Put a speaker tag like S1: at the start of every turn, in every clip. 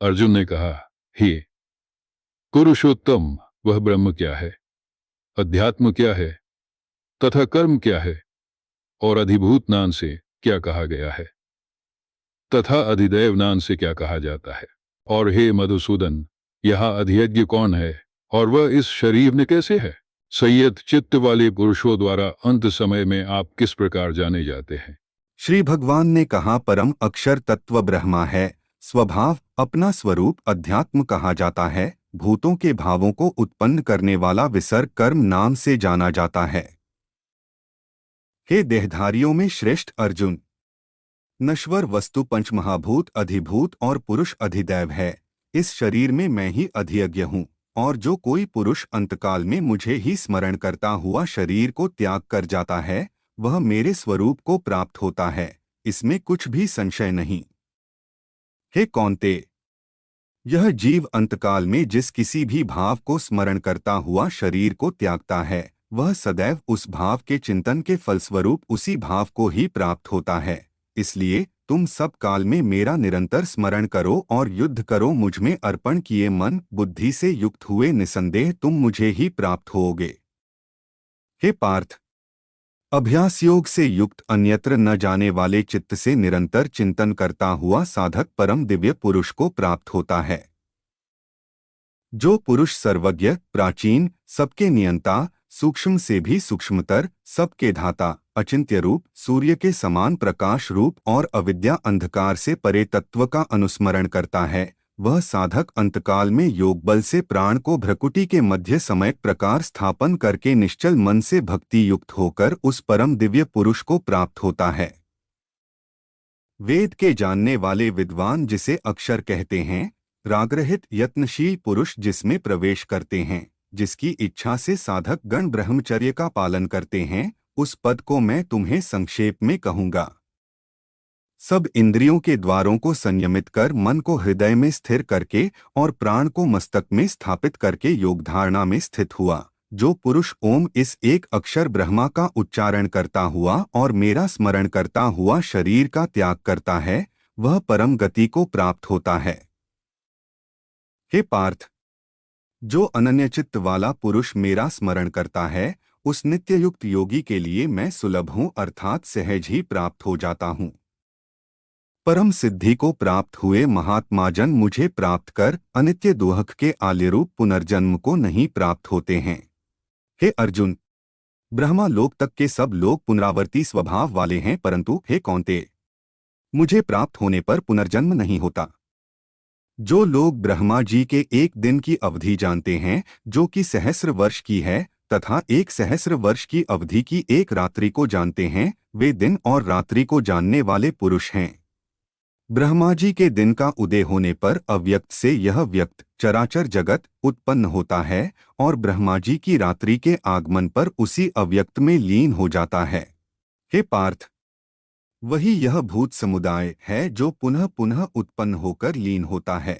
S1: अर्जुन ने कहा, हे पुरुषोत्तम, वह ब्रह्म क्या है, अध्यात्म क्या है, तथा कर्म क्या है, और अधिभूत नाम से क्या कहा गया है, तथा अधिदैव नाम से क्या कहा जाता है। और हे मधुसूदन, यहाँ अधियज्ञ कौन है, और वह इस शरीर में कैसे है। संयत चित्त वाले पुरुषों द्वारा अंत समय में आप किस प्रकार जाने जाते हैं।
S2: श्री भगवान ने कहा, परम अक्षर तत्व ब्रह्मा है। स्वभाव अपना स्वरूप अध्यात्म कहा जाता है। भूतों के भावों को उत्पन्न करने वाला विसर्ग कर्म नाम से जाना जाता है। हे देहधारियों में श्रेष्ठ अर्जुन, नश्वर वस्तु पंचमहाभूत अधिभूत और पुरुष अधिदैव है। इस शरीर में मैं ही अधियज्ञ हूँ, और जो कोई पुरुष अंतकाल में मुझे ही स्मरण करता हुआ शरीर को त्याग कर जाता है, वह मेरे स्वरूप को प्राप्त होता है। इसमें कुछ भी संशय नहीं। हे कौन्तेय, यह जीव अंतकाल में जिस किसी भी भाव को स्मरण करता हुआ शरीर को त्यागता है, वह सदैव उस भाव के चिंतन के फलस्वरूप उसी भाव को ही प्राप्त होता है। इसलिए तुम सब काल में मेरा निरंतर स्मरण करो और युद्ध करो। मुझ में अर्पण किए मन बुद्धि से युक्त हुए निसंदेह तुम मुझे ही प्राप्त होोगे। हे पार्थ, अभ्यास योग से युक्त अन्यत्र न जाने वाले चित्त से निरंतर चिंतन करता हुआ साधक परम दिव्य पुरुष को प्राप्त होता है। जो पुरुष सर्वज्ञ, प्राचीन, सबके नियंता, सूक्ष्म से भी सूक्ष्मतर, सबके धाता, अचिंत्य रूप, सूर्य के समान प्रकाश रूप और अविद्या अंधकार से परे तत्व का अनुस्मरण करता है, वह साधक अंतकाल में योग बल से प्राण को भ्रकुटी के मध्य समयक प्रकार स्थापन करके निश्चल मन से भक्ति युक्त होकर उस परम दिव्य पुरुष को प्राप्त होता है। वेद के जानने वाले विद्वान जिसे अक्षर कहते हैं, रागरहित यत्नशील पुरुष जिसमें प्रवेश करते हैं, जिसकी इच्छा से साधक गण ब्रह्मचर्य का पालन करते हैं, उस पद को मैं तुम्हें संक्षेप में कहूँगा। सब इंद्रियों के द्वारों को संयमित कर मन को हृदय में स्थिर करके और प्राण को मस्तक में स्थापित करके योग धारणा में स्थित हुआ, जो पुरुष ओम इस एक अक्षर ब्रह्मा का उच्चारण करता हुआ और मेरा स्मरण करता हुआ शरीर का त्याग करता है, वह परम गति को प्राप्त होता है। हे पार्थ, जो अनन्यचित्त वाला पुरुष मेरा स्मरण करता है, उस नित्ययुक्त योगी के लिए मैं सुलभ हूँ, अर्थात सहज ही प्राप्त हो जाता हूँ। परम सिद्धि को प्राप्त हुए महात्माजन मुझे प्राप्त कर अनित्य दुहक के आल्यरूप पुनर्जन्म को नहीं प्राप्त होते हैं। हे अर्जुन, ब्रह्मा लोक तक के सब लोग पुनरावर्ती स्वभाव वाले हैं, परंतु हे कौन्तेय, मुझे प्राप्त होने पर पुनर्जन्म नहीं होता। जो लोग ब्रह्मा जी के एक दिन की अवधि जानते हैं, जो कि सहस्र वर्ष की है, तथा एक सहस्र वर्ष की अवधि की एक रात्रि को जानते हैं, वे दिन और रात्रि को जानने वाले पुरुष हैं। ब्रह्मा जी के दिन का उदय होने पर अव्यक्त से यह व्यक्त चराचर जगत उत्पन्न होता है, और ब्रह्मा जी की रात्रि के आगमन पर उसी अव्यक्त में लीन हो जाता है। हे पार्थ, वही यह भूत समुदाय है जो पुनः पुनः उत्पन्न होकर लीन होता है।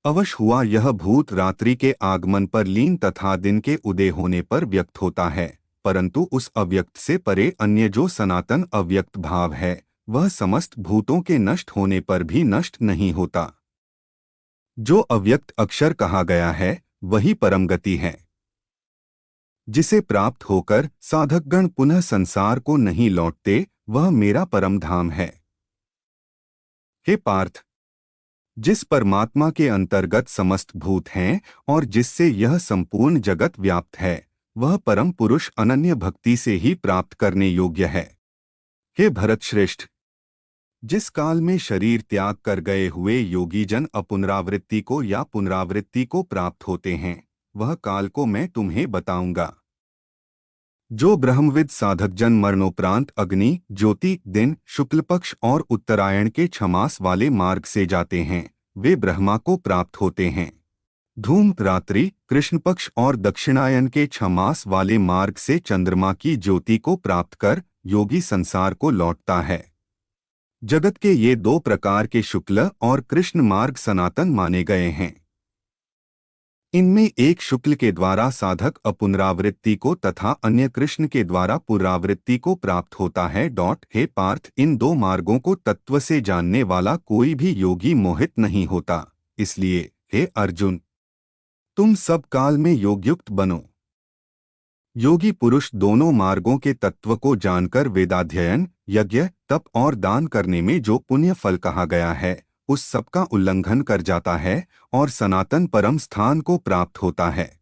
S2: अवश्य हुआ यह भूत रात्रि के आगमन पर लीन तथा दिन के उदय होने पर व्यक्त होता है, परंतु उस अव्यक्त से परे अन्य जो सनातन अव्यक्त भाव है, वह समस्त भूतों के नष्ट होने पर भी नष्ट नहीं होता। जो अव्यक्त अक्षर कहा गया है, वही परम गति है, जिसे प्राप्त होकर साधकगण पुनः संसार को नहीं लौटते, वह मेरा परम धाम है। हे पार्थ, जिस परमात्मा के अंतर्गत समस्त भूत हैं और जिससे यह संपूर्ण जगत व्याप्त है, वह परम पुरुष अनन्य भक्ति से ही प्राप्त करने योग्य है। हे भरतश्रेष्ठ, जिस काल में शरीर त्याग कर गए हुए योगी जन अपुनरावृत्ति को या पुनरावृत्ति को प्राप्त होते हैं, वह काल को मैं तुम्हें बताऊंगा। जो ब्रह्मविद साधक जन मरणोपरांत अग्नि, ज्योति, दिन, शुक्ल पक्ष और उत्तरायण के छमास वाले मार्ग से जाते हैं, वे ब्रह्मा को प्राप्त होते हैं। धूम रात्रि, कृष्ण पक्ष और दक्षिणायन के छमास वाले मार्ग से चंद्रमा की ज्योति को प्राप्त कर योगी संसार को लौटता है। जगत के ये दो प्रकार के शुक्ल और कृष्ण मार्ग सनातन माने गए हैं। इनमें एक शुक्ल के द्वारा साधक अपुनरावृत्ति को तथा अन्य कृष्ण के द्वारा पुनरावृत्ति को प्राप्त होता है। हे पार्थ, इन दो मार्गों को तत्व से जानने वाला कोई भी योगी मोहित नहीं होता। इसलिए हे अर्जुन, तुम सब काल में योगयुक्त बनो। योगी पुरुष दोनों मार्गों के तत्व को जानकर वेदाध्ययन, यज्ञ, तप और दान करने में जो पुण्य फल कहा गया है उस सब का उल्लंघन कर जाता है और सनातन परम स्थान को प्राप्त होता है।